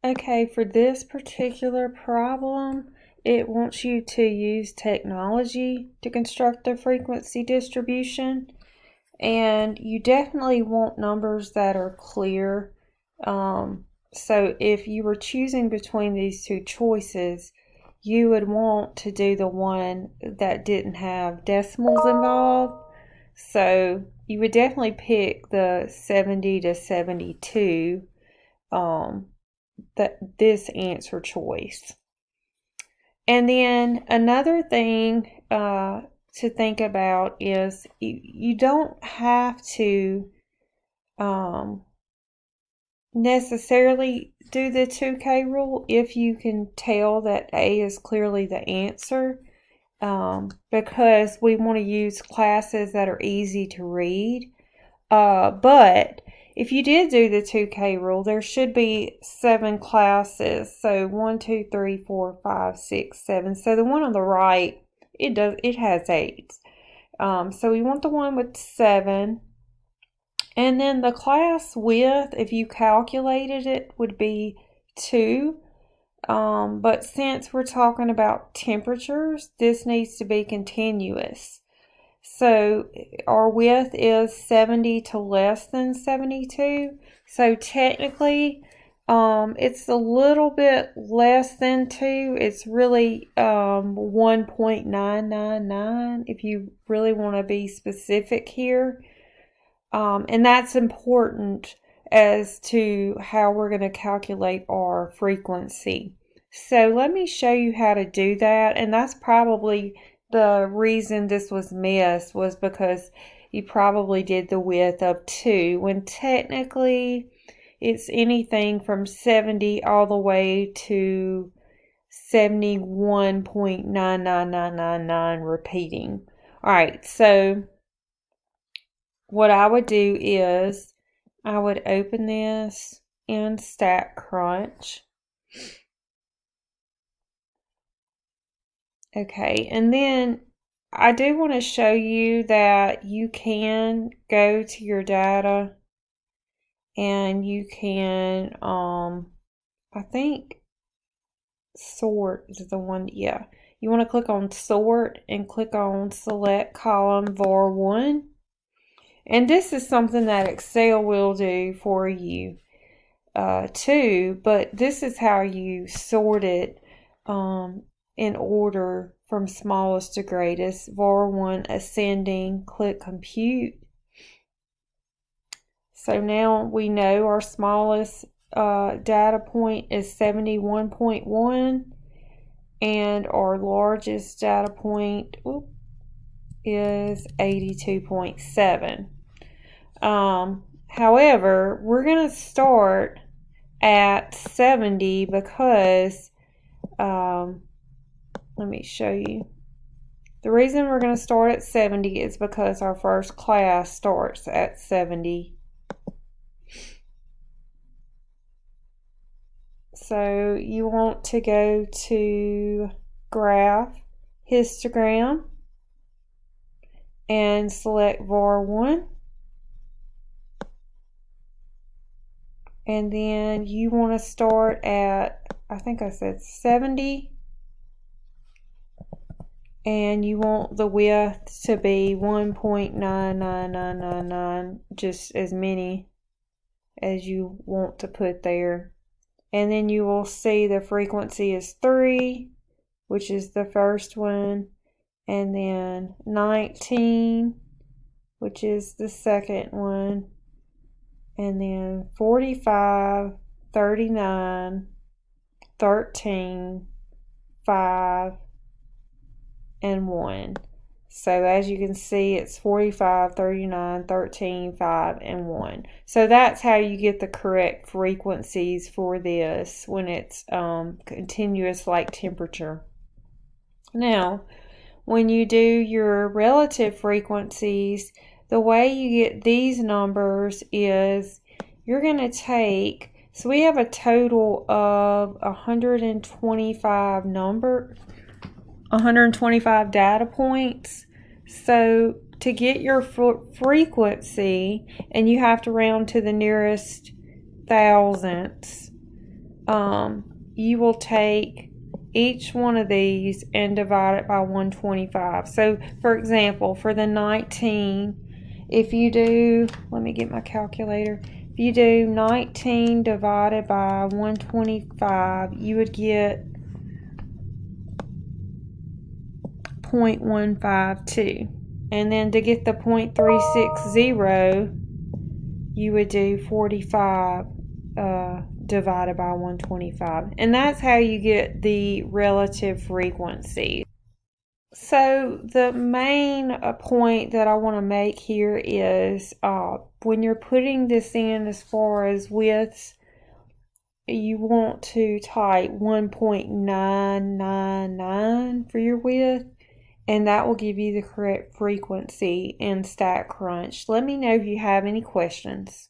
Okay, for this particular problem, it wants you to use technology to construct the frequency distribution. And you definitely want numbers that are clear. So if you were choosing between these two choices, you would want to do the one that didn't have decimals involved. So you would definitely pick the 70 to 72, this answer choice. And then another thing to think about is you don't have to necessarily do the 2K rule if you can tell that A is clearly the answer, because we want to use classes that are easy to read. But if you did do the 2K rule, there should be 7 classes. So 1, 2, 3, 4, 5, 6, 7. So the one on the right, it has 8. So we want the one with 7. And then the class width, if you calculated it, would be 2. But since we're talking about temperatures, this needs to be continuous. So our width is 70 to less than 72. So technically, it's a little bit less than 2. It's really 1.999 if you really want to be specific here. And that's important as to how we're going to calculate our frequency. So let me show you how to do that. And that's probably the reason this was missed, was because you probably did the width of 2 when technically it's anything from 70 all the way to 71.99999 repeating. All right, so what I would do is I would open this in StatCrunch. Okay, and then I do want to show you that you can go to your data and you can, I think sort is the one, yeah. You want to click on sort and click on select column var1. And this is something that Excel will do for you too, but this is how you sort it in order from smallest to greatest. var1 ascending, click compute. So now we know our smallest data point is 71.1 and our largest data point is 82.7. However, we're going to start at 70 because, let me show you. The reason we're going to start at 70 is because our first class starts at 70. So you want to go to graph, histogram, and select var1. And then you want to start at, I think I said 70. And you want the width to be 1.99999, just as many as you want to put there. And then you will see the frequency is 3, which is the first one, and then 19, which is the second one, and then 45, 39, 13, 5, and 1. So as you can see, it's 45, 39, 13, 5, and 1. So that's how you get the correct frequencies for this when it's continuous like temperature. Now, when you do your relative frequencies, the way you get these numbers is you're going to take, so we have a total of 125 data points. So to get your frequency, and you have to round to the nearest thousandths, you will take each one of these and divide it by 125. So for example, for the 19, if you do, let me get my calculator, if you do 19 divided by 125, you would get 0.152. And then to get the 0.360, you would do 45 divided by 125. And that's how you get the relative frequency. So the main point that I want to make here is when you're putting this in as far as widths, you want to type 1.999 for your width, and that will give you the correct frequency in StatCrunch. Let me know if you have any questions.